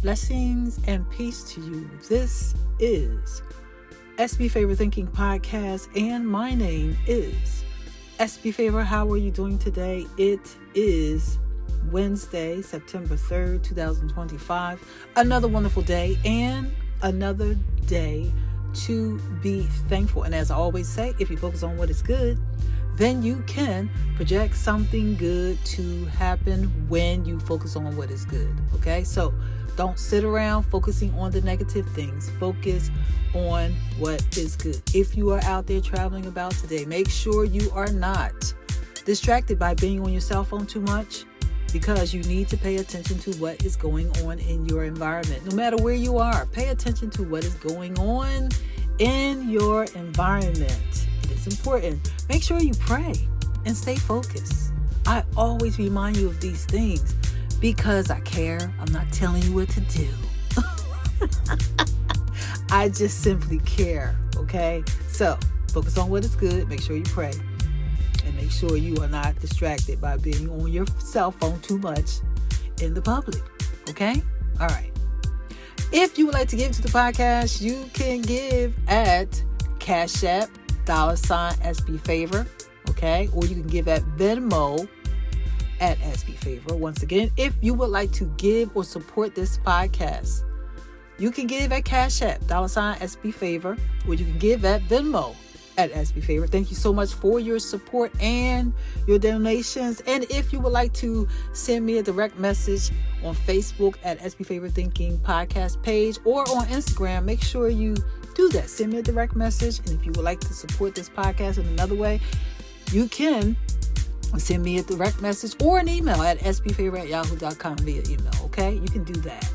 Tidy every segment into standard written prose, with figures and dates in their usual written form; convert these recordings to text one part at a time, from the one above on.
Blessings and peace to you. This is SB Favor Thinking Podcast, and my name is SB Favor. How are you doing today? It is Wednesday, September 3rd, 2025. Another wonderful day and another day to be thankful. And as I always say, if you focus on what is good, then you can project something good to happen when you focus on what is good. Okay, so don't sit around focusing on the negative things. Focus on what is good. If you are out there traveling about today, make sure you are not distracted by being on your cell phone too much, because you need to pay attention to what is going on in your environment. No matter where you are, pay attention to what is going on in your environment. It is important. Make sure you pray and stay focused. I always remind you of these things because I care. I'm not telling you what to do. I just simply care, okay? So focus on what is good. Make sure you pray. And make sure you are not distracted by being on your cell phone too much in the public, okay? All right. If you would like to give to the podcast, you can give at Cash App, $SB Favor, okay? Or you can give at Venmo at SB Favor. Once again, if you would like to give or support this podcast, you can give at Cash App, $SB Favor, or you can give at Venmo at SB Favor. Thank you so much for your support and your donations. And if you would like to send me a direct message on Facebook at SB Favor Thinking Podcast page or on Instagram, make sure you do that. Send me a direct message. And if you would like to support this podcast in another way, you can send me a direct message or an email at sbfavor@yahoo.com via email. Okay, you can do that.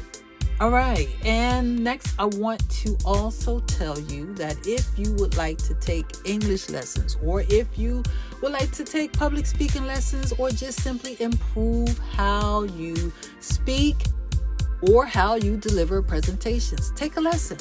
All right. And next, I want to also tell you that if you would like to take English lessons, or if you would like to take public speaking lessons, or just simply improve how you speak or how you deliver presentations, take a lesson.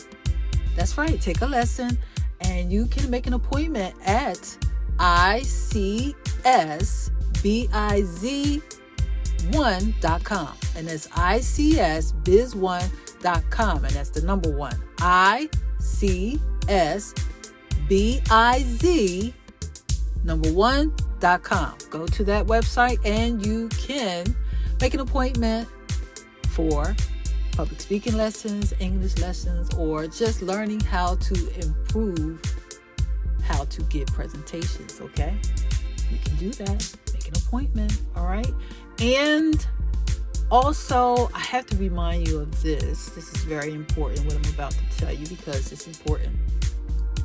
That's right. Take a lesson, and you can make an appointment at icsbiz1.com, and that's icsbiz1.com, and that's the number 1, icsbiz1.com. Go to that website and you can make an appointment for public speaking lessons, English lessons, or just learning how to improve how to give presentations. Okay, you can do that. Make an appointment. All right. And also, I have to remind you of this. This is very important, what I'm about to tell you, because it's important.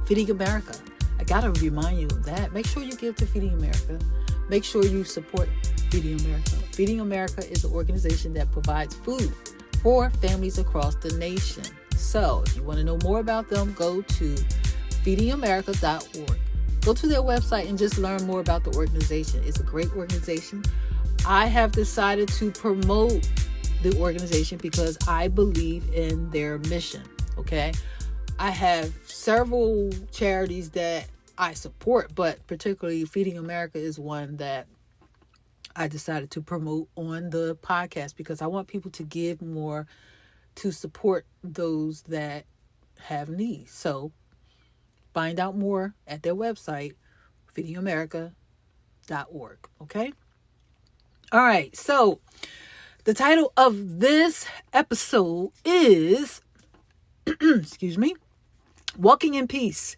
Feeding America. I got to remind you of that. Make sure you give to Feeding America. Make sure you support Feeding America. Feeding America is an organization that provides food for families across the nation. So if you want to know more about them, go to feedingamerica.org. Go to their website and just learn more about the organization. It's a great organization. I have decided to promote the organization because I believe in their mission. Okay. I have several charities that I support, but particularly Feeding America is one that I decided to promote on the podcast because I want people to give more to support those that have needs. So find out more at their website, feedingamerica.org. Okay? All right. So the title of this episode is, excuse me, Walking in Peace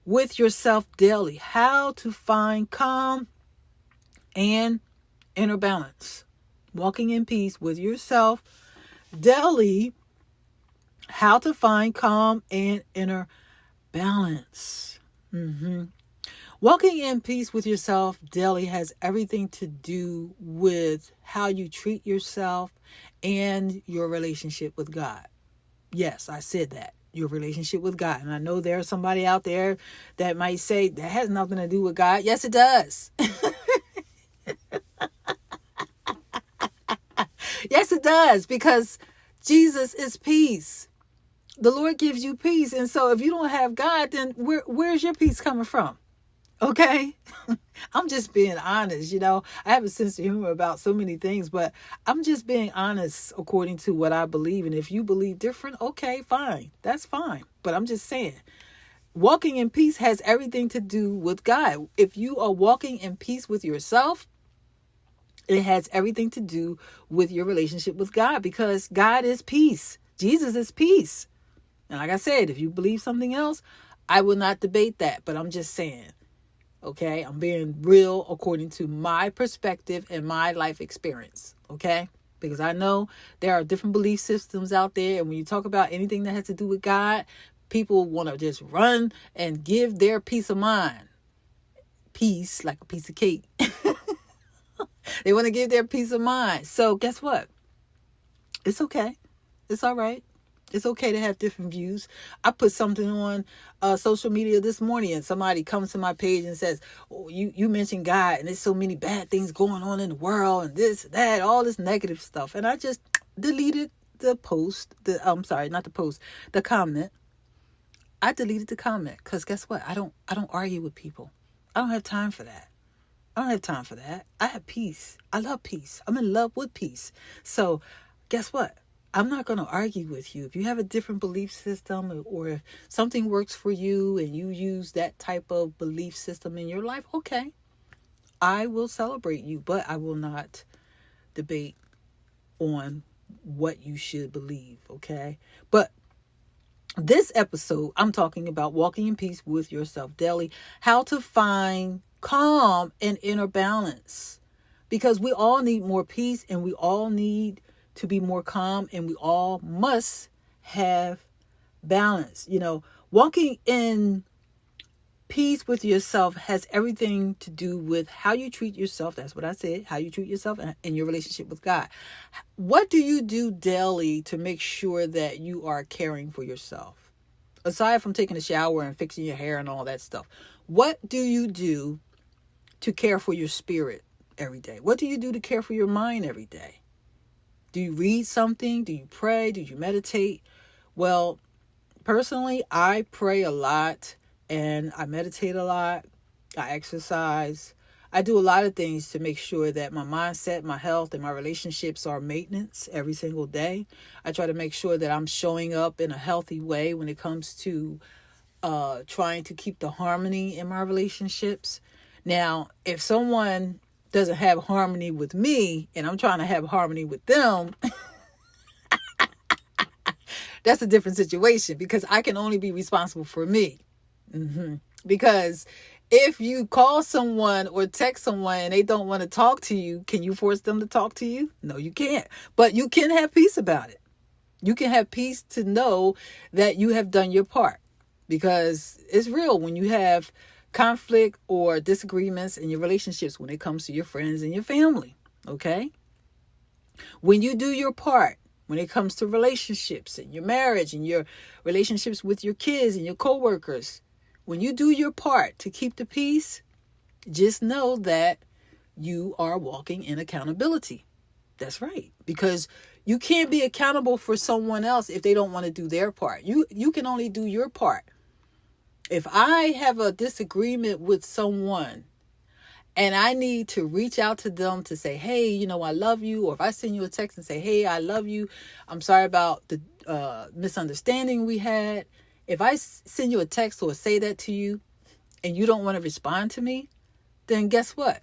with Yourself Daily. How to find calm and inner balance. Walking in peace with yourself daily. How to find calm and inner balance. Walking in peace with yourself daily has everything to do with how you treat yourself and your relationship with God. Yes, I said that. Your relationship with God. And I know there's somebody out there that might say that has nothing to do with God. Yes, it does. Yes, it does, because Jesus is peace. The Lord gives you peace. And so if you don't have God, then where's your peace coming from? Okay? I'm just being honest, I have a sense of humor about so many things, but I'm just being honest according to what I believe. And if you believe different, okay, fine. That's fine. But I'm just saying, walking in peace has everything to do with God. If you are walking in peace with yourself, it has everything to do with your relationship with God, because God is peace. Jesus is peace. And like I said, if you believe something else, I will not debate that. But I'm just saying, okay, I'm being real according to my perspective and my life experience. Okay, because I know there are different belief systems out there. And when you talk about anything that has to do with God, people want to just run and give their peace of mind. Peace, like a piece of cake. They want to give their peace of mind. So guess what? It's okay. It's all right. It's okay to have different views. I put something on social media this morning, and somebody comes to my page and says, "Oh, you mentioned God, and there's so many bad things going on in the world, and this, that, all this negative stuff." And I just deleted the post. I'm sorry, not the post, the comment. I deleted the comment because guess what? I don't argue with people. I don't have time for that. I don't have time for that. I have peace. I love peace. I'm in love with peace. So guess what? I'm not going to argue with you. If you have a different belief system, or if something works for you and you use that type of belief system in your life, okay, I will celebrate you, but I will not debate on what you should believe, okay? But this episode, I'm talking about walking in peace with yourself daily, how to find calm and inner balance, because we all need more peace, and we all need to be more calm, and we all must have balance. Walking in peace with yourself has everything to do with how you treat yourself. That's what I said, how you treat yourself and your relationship with God. What do you do daily to make sure that you are caring for yourself? Aside from taking a shower and fixing your hair and all that stuff, what do you do to care for your spirit every day? What do you do to care for your mind every day? Do you read something? Do you pray? Do you meditate? Well, personally, I pray a lot and I meditate a lot. I exercise. I do a lot of things to make sure that my mindset, my health, and my relationships are maintenance every single day. I try to make sure that I'm showing up in a healthy way when it comes to trying to keep the harmony in my relationships. Now, if someone doesn't have harmony with me and I'm trying to have harmony with them, that's a different situation, because I can only be responsible for me. Because if you call someone or text someone and they don't want to talk to you, can you force them to talk to you? No, you can't. But you can have peace about it. You can have peace to know that you have done your part, because it's real when you have conflict or disagreements in your relationships when it comes to your friends and your family. Okay? When you do your part, when it comes to relationships and your marriage and your relationships with your kids and your coworkers, when you do your part to keep the peace, just know that you are walking in accountability. That's right. Because you can't be accountable for someone else if they don't want to do their part. You can only do your part. If I have a disagreement with someone and I need to reach out to them to say, hey, I love you. Or if I send you a text and say, hey, I love you. I'm sorry about the misunderstanding we had. If I send you a text or say that to you and you don't want to respond to me, then guess what?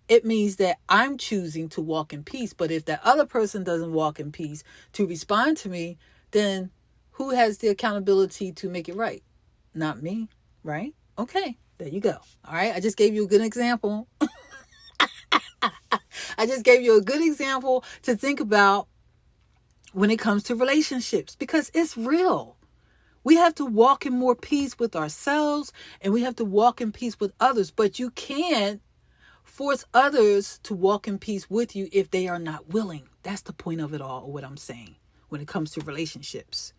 It means that I'm choosing to walk in peace. But if that other person doesn't walk in peace to respond to me, then who has the accountability to make it right? Not me, right? Okay, there you go. All right, I just gave you a good example. I just gave you a good example to think about when it comes to relationships, because it's real. We have to walk in more peace with ourselves, and we have to walk in peace with others. But you can't force others to walk in peace with you if they are not willing. That's the point of it all, or what I'm saying, when it comes to relationships.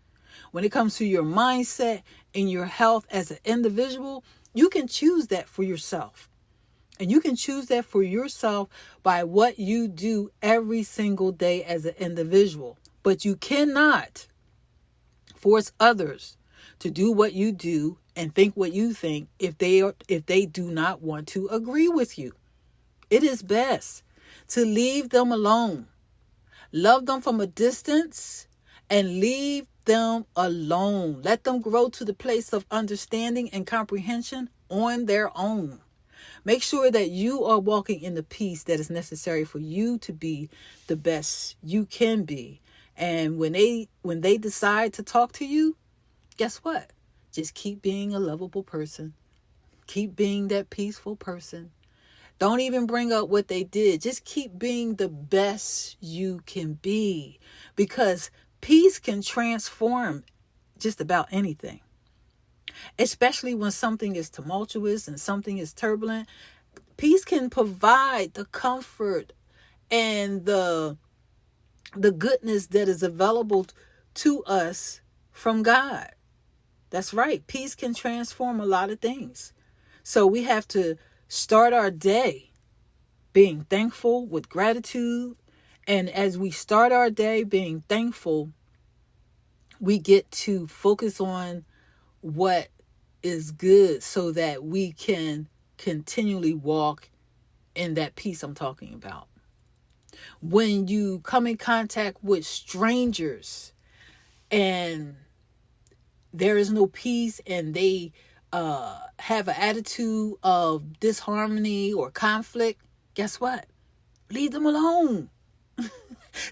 When it comes to your mindset and your health as an individual, you can choose that for yourself. And you can choose that for yourself by what you do every single day as an individual. But you cannot force others to do what you do and think what you think if they do not want to agree with you. It is best to leave them alone. Love them from a distance and leave them alone. Let them grow to the place of understanding and comprehension on their own. Make sure that you are walking in the peace that is necessary for you to be the best you can be. And when they decide to talk to you, guess what? Just keep being a lovable person. Keep being that peaceful person. Don't even bring up what they did. Just keep being the best you can be, because peace can transform just about anything, especially when something is tumultuous and something is turbulent. Peace can provide the comfort and the goodness that is available to us from God. That's right. Peace can transform a lot of things. So we have to start our day being thankful with gratitude. And as we start our day being thankful, we get to focus on what is good so that we can continually walk in that peace I'm talking about. When you come in contact with strangers and there is no peace and they have an attitude of disharmony or conflict, guess what? Leave them alone.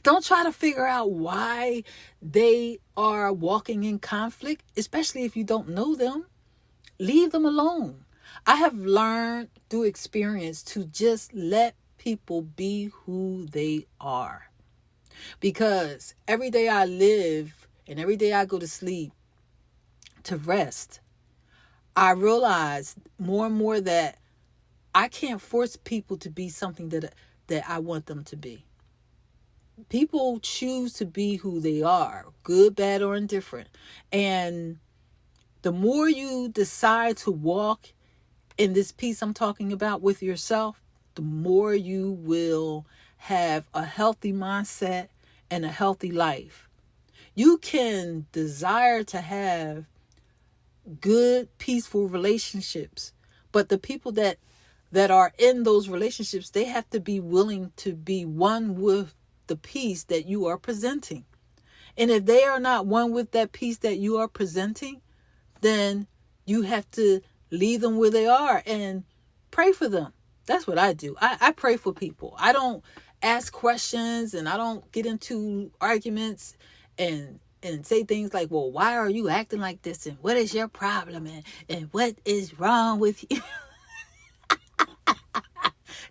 Don't try to figure out why they are walking in conflict, especially if you don't know them. Leave them alone. I have learned through experience to just let people be who they are. Because every day I live and every day I go to sleep to rest, I realize more and more that I can't force people to be something that I want them to be. People choose to be who they are, good, bad, or indifferent. And the more you decide to walk in this peace I'm talking about with yourself, the more you will have a healthy mindset and a healthy life. You can desire to have good, peaceful relationships, but the people that are in those relationships, they have to be willing to be one with the peace that you are presenting. And if they are not one with that peace that you are presenting, then you have to leave them where they are and pray for them. That's what I do. I pray for people. I don't ask questions and I don't get into arguments and say things like, well, why are you acting like this? And what is your problem? And what is wrong with you?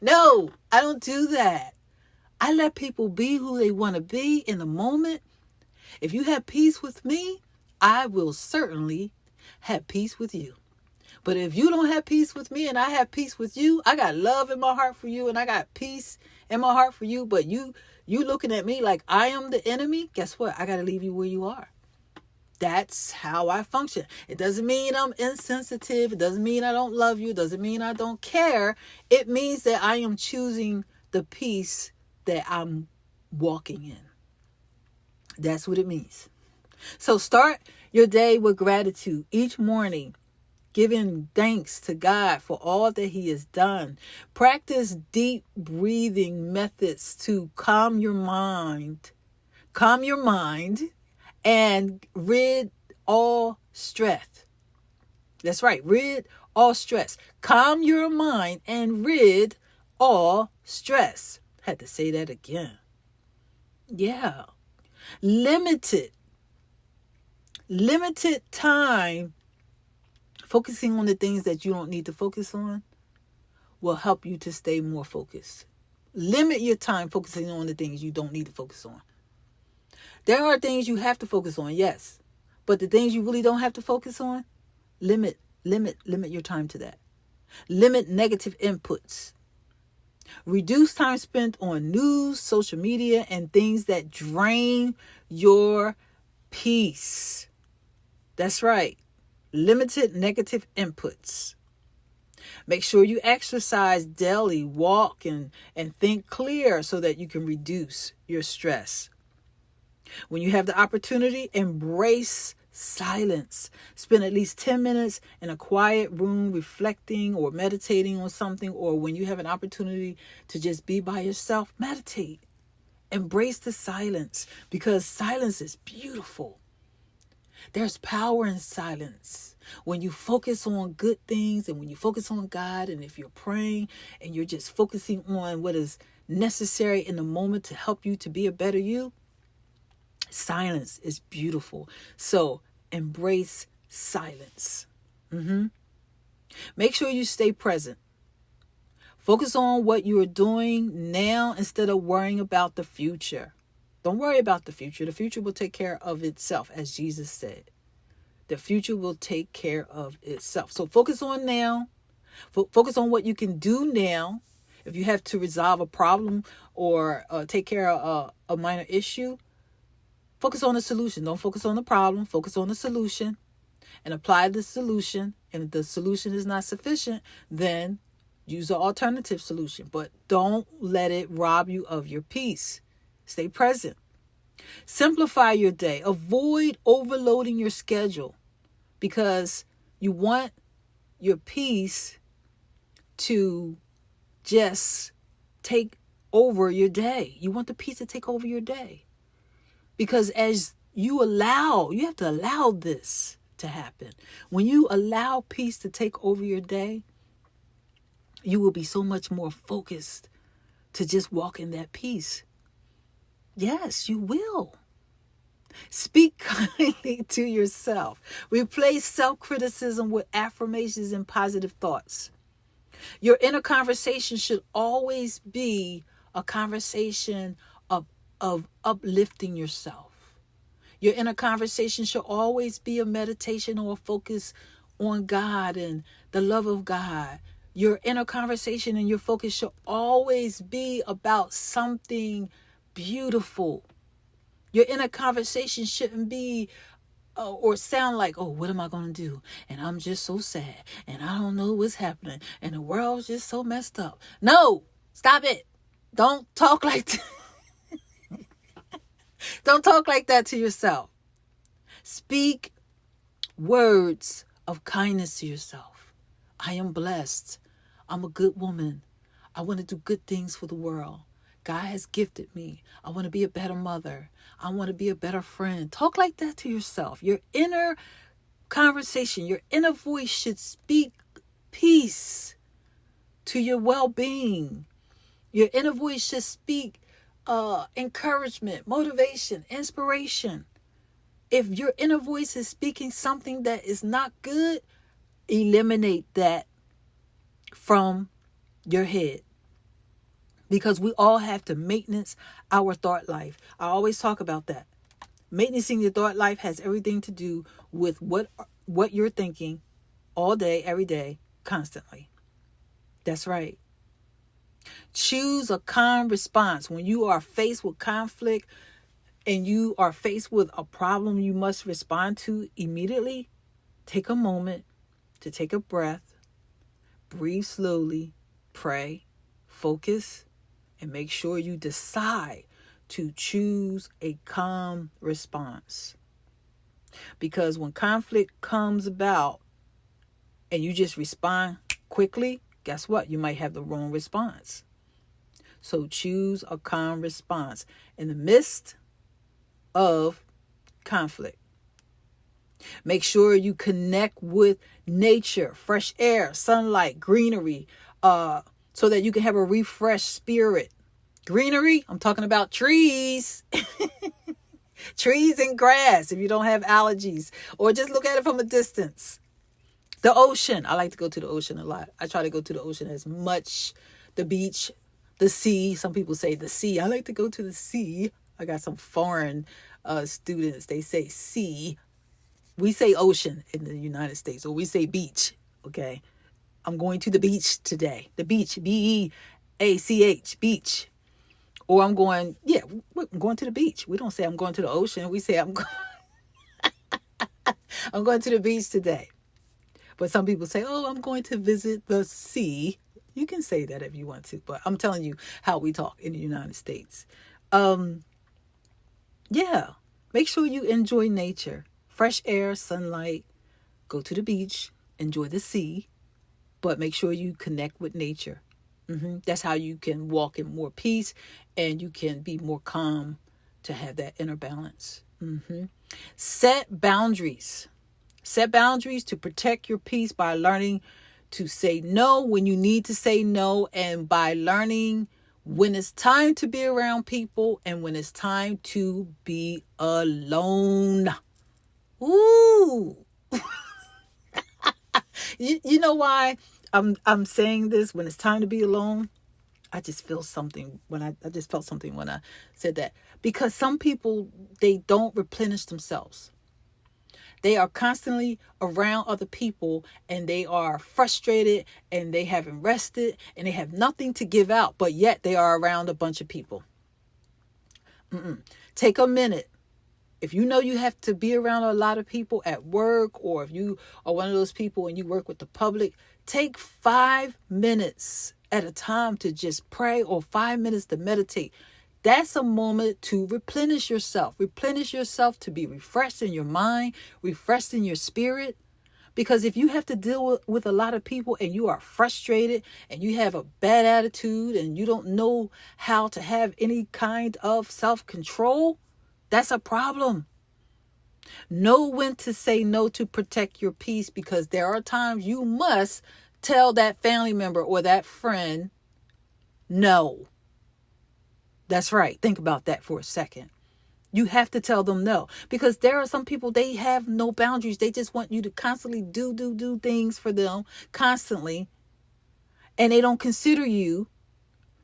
No, I don't do that. I let people be who they want to be in the moment. If you have peace with me, I will certainly have peace with you. But if you don't have peace with me and I have peace with you, I got love in my heart for you and I got peace in my heart for you, but you looking at me like I am the enemy, guess what? I got to leave you where you are. That's how I function. It doesn't mean I'm insensitive. It doesn't mean I don't love you. It doesn't mean I don't care. It means that I am choosing the peace that I'm walking in. That's what it means. So start your day with gratitude each morning, giving thanks to God for all that He has done. Practice deep breathing methods to calm your mind, and rid all stress. That's right, rid all stress. Calm your mind and rid all stress. Had to say that again. Yeah. Limited time focusing on the things that you don't need to focus on will help you to stay more focused. Limit your time focusing on the things you don't need to focus on. There are things you have to focus on, yes. But the things you really don't have to focus on, limit your time to that. Limit negative inputs. Reduce time spent on news, social media, and things that drain your peace. That's right. Limited negative inputs. Make sure you exercise daily, walk and think clear so that you can reduce your stress. When you have the opportunity, embrace silence. Spend at least 10 minutes in a quiet room reflecting or meditating on something, or when you have an opportunity to just be by yourself, meditate. Embrace the silence, because silence is beautiful. There's power in silence. When you focus on good things and when you focus on God, and if you're praying and you're just focusing on what is necessary in the moment to help you to be a better you, silence is beautiful. So embrace silence. Make sure you stay present. Focus on what you are doing now instead of worrying about the future. Don't worry about the future. The future will take care of itself, as Jesus said. The future will take care of itself. So focus on now. Focus on what you can do now. If you have to resolve a problem or take care of a minor issue, focus on the solution. Don't focus on the problem. Focus on the solution and apply the solution. And if the solution is not sufficient, then use an alternative solution. But don't let it rob you of your peace. Stay present. Simplify your day. Avoid overloading your schedule, because you want your peace to just take over your day. You want the peace to take over your day. Because as you have to allow this to happen. When you allow peace to take over your day, you will be so much more focused to just walk in that peace. Yes, you will. Speak kindly to yourself. Replace self-criticism with affirmations and positive thoughts. Your inner conversation should always be a conversation of uplifting yourself. Your inner conversation should always be a meditation or a focus on God and the love of God. Your inner conversation and your focus should always be about something beautiful. Your inner conversation shouldn't be or sound like, oh, what am I going to do? And I'm just so sad. And I don't know what's happening. And the world's just so messed up. No, stop it. Don't talk like that. Don't talk like that to yourself. Speak words of kindness to yourself. I am blessed. I'm a good woman. I want to do good things for the world. God has gifted me. I want to be a better mother. I want to be a better friend. Talk like that to yourself. Your inner conversation, your inner voice should speak peace to your well-being. Your inner voice should speak encouragement, motivation, inspiration. If your inner voice is speaking something that is not good, eliminate that from your head. Because we all have to maintenance our thought life. I always talk about that. Maintaining your thought life has everything to do with what you're thinking all day, every day, constantly. That's right. Choose a calm response. When you are faced with conflict and you are faced with a problem you must respond to immediately, take a moment to take a breath, breathe slowly, pray, focus, and make sure you decide to choose a calm response. Because when conflict comes about and you just respond quickly, guess what? You might have the wrong response. So choose a calm response in the midst of conflict. Make sure you connect with nature, fresh air, sunlight, greenery, so that you can have a refreshed spirit. Greenery, I'm talking about trees. Trees and grass if you don't have allergies, or just look at it from a distance. The ocean. I like to go to the ocean a lot. I try to go to the ocean as much. The beach, the sea. Some people say the sea. I like to go to the sea. I got some foreign students. They say sea. We say ocean in the United States, or we say beach. Okay. I'm going to the beach today. The beach, B-E-A-C-H, beach. Or I'm going to the beach. We don't say I'm going to the ocean. We say I'm going to the beach today. But some people say, oh, I'm going to visit the sea. You can say that if you want to, but I'm telling you how we talk in the United States. Make sure you enjoy nature. fresh air, sunlight, go to the beach, enjoy the sea, but make sure you connect with nature. That's how you can walk in more peace and you can be more calm to have that inner balance. Set boundaries. Set boundaries to protect your peace by learning to say no when you need to say no, and by learning when it's time to be around people and when it's time to be alone. Ooh. You know why I'm saying this? When it's time to be alone, I just feel something when I just felt something when I said that. Because some people, they don't replenish themselves. They are constantly around other people and they are frustrated and they haven't rested and they have nothing to give out, but yet they are around a bunch of people. Take a minute. If you know you have to be around a lot of people at work, or if you are one of those people and you work with the public, take 5 minutes at a time to just pray, or 5 minutes to meditate. That's a moment to replenish yourself. Replenish yourself to be refreshed in your mind, refreshed in your spirit. Because if you have to deal with a lot of people and you are frustrated and you have a bad attitude and you don't know how to have any kind of self-control, that's a problem. Know when to say no to protect your peace, because there are times you must tell that family member or that friend no. That's right. Think about that for a second. You have to tell them no, because there are some people, they have no boundaries. They just want you to constantly do things for them constantly, and they don't consider you.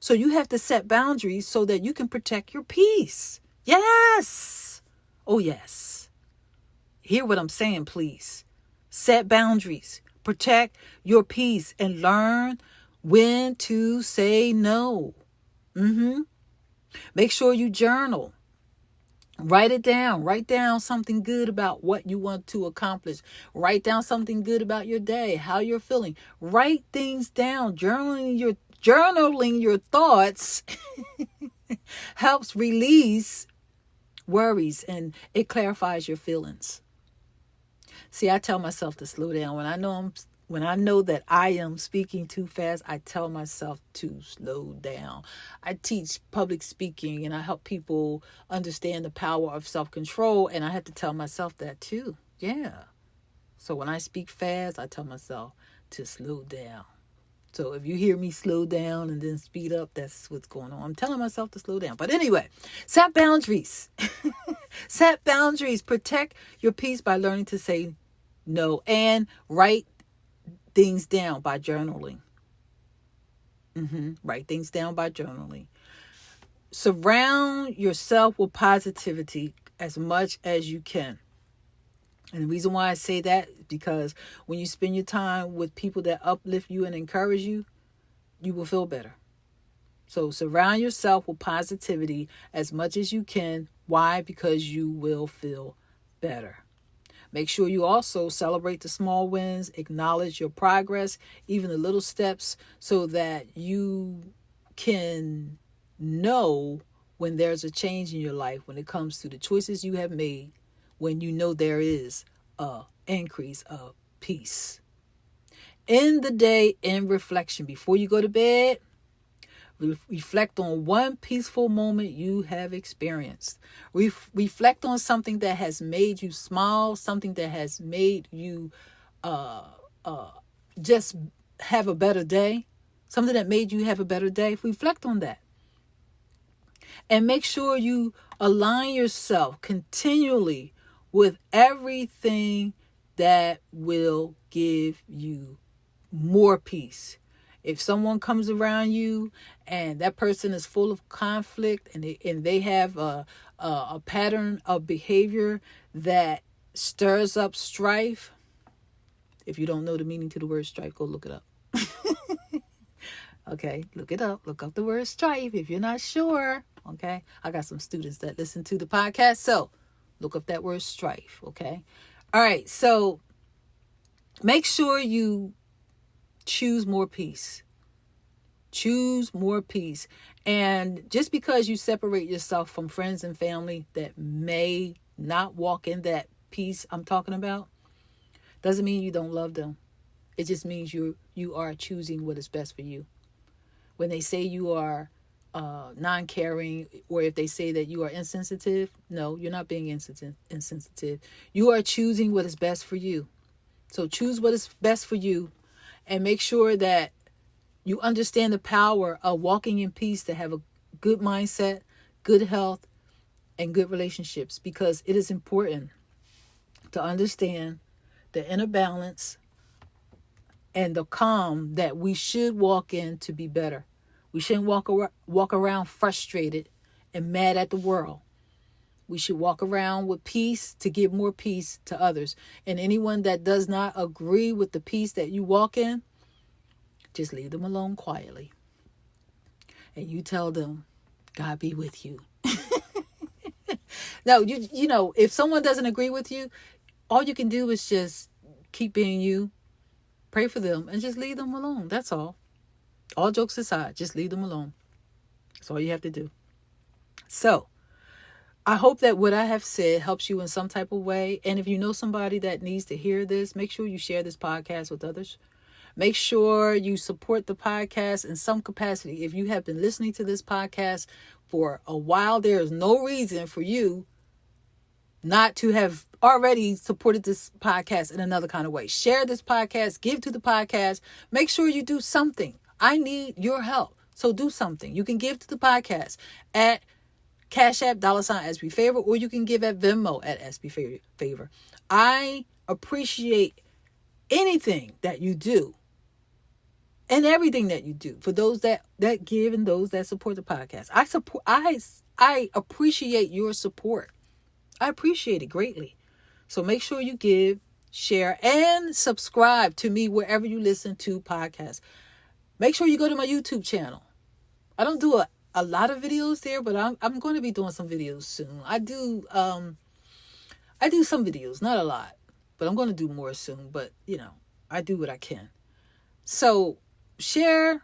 So you have to set boundaries so that you can protect your peace. Yes. Oh, yes. Hear what I'm saying, please. Set boundaries. Protect your peace and learn when to say no. Make sure you journal. Write it down. Write down something good about what you want to accomplish. Write down something good about your day, how you're feeling. Write things down. Journaling your thoughts helps release worries and it clarifies your feelings. See, I tell myself to slow down. When I know that I am speaking too fast, I tell myself to slow down. I teach public speaking and I help people understand the power of self-control, and I have to tell myself that too. Yeah. So when I speak fast, I tell myself to slow down. So if you hear me slow down and then speed up, that's what's going on. I'm telling myself to slow down. But anyway, set boundaries. Set boundaries. Protect your peace by learning to say no, and write things down by journaling. Write things down by journaling. Surround yourself with positivity as much as you can. And the reason why I say that is because when you spend your time with people that uplift you and encourage you, you will feel better. So surround yourself with positivity as much as you can. Why? Because you will feel better. Make sure you also celebrate the small wins, acknowledge your progress, even the little steps, so that you can know when there's a change in your life when it comes to the choices you have made, when you know there is an increase of peace. End the day in reflection. Before you go to bed, reflect on one peaceful moment you have experienced. Reflect on something that has made you smile, something that has made you just have a better day, something that made you have a better day. Reflect on that. And make sure you align yourself continually with everything that will give you more peace. If someone comes around you and that person is full of conflict and they have a pattern of behavior that stirs up strife, if you don't know the meaning to the word strife, go look it up. Okay, look it up. Look up the word strife if you're not sure. Okay, I got some students that listen to the podcast, so look up that word strife. Okay, all right. So make sure you choose more peace. Choose more peace. And just because you separate yourself from friends and family that may not walk in that peace I'm talking about, doesn't mean you don't love them. It just means you are choosing what is best for you. When they say you are non-caring, or if they say that you are insensitive, no, you're not being insensitive. You are choosing what is best for you. So choose what is best for you, and make sure that you understand the power of walking in peace to have a good mindset, good health, and good relationships, because it is important to understand the inner balance and the calm that we should walk in to be better. We shouldn't walk around frustrated and mad at the world. We should walk around with peace to give more peace to others. And anyone that does not agree with the peace that you walk in, just leave them alone quietly. And you tell them, God be with you. No, you know, if someone doesn't agree with you, all you can do is just keep being you, pray for them, and just leave them alone. That's all. All jokes aside, just leave them alone. That's all you have to do. So, I hope that what I have said helps you in some type of way. And if you know somebody that needs to hear this, make sure you share this podcast with others. Make sure you support the podcast in some capacity. If you have been listening to this podcast for a while, there is no reason for you not to have already supported this podcast in another kind of way. Share this podcast, give to the podcast. Make sure you do something. I need your help. So do something. You can give to the podcast at Cash App, $SB Favor, or you can give at Venmo at SB Favor. I appreciate anything that you do and everything that you do for those that give and those that support the podcast. I appreciate your support. I appreciate it greatly. So make sure you give, share, and subscribe to me wherever you listen to podcasts. Make sure you go to my YouTube channel. I don't do a lot of videos there, but I'm going to be doing some videos soon. I do some videos, not a lot, but I'm going to do more soon. But, you know, I do what I can. So share,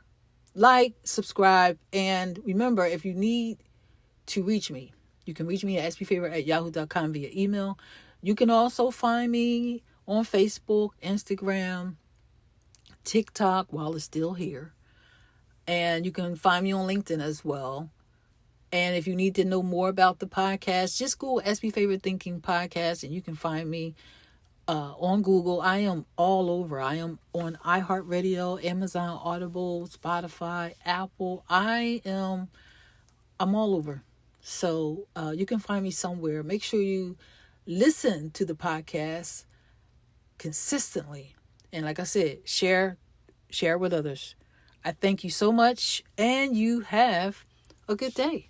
like, subscribe, and remember, if you need to reach me, you can reach me at sbfavor@yahoo.com via email. You can also find me on Facebook, Instagram, TikTok while it's still here. And you can find me on LinkedIn as well. And if you need to know more about the podcast, just Google SB Favorite Thinking Podcast, and you can find me on Google. I am all over. I am on iHeartRadio, Amazon Audible, Spotify, Apple. I'm all over. So you can find me somewhere. Make sure you listen to the podcast consistently. And like I said, share with others. I thank you so much, and you have a good day.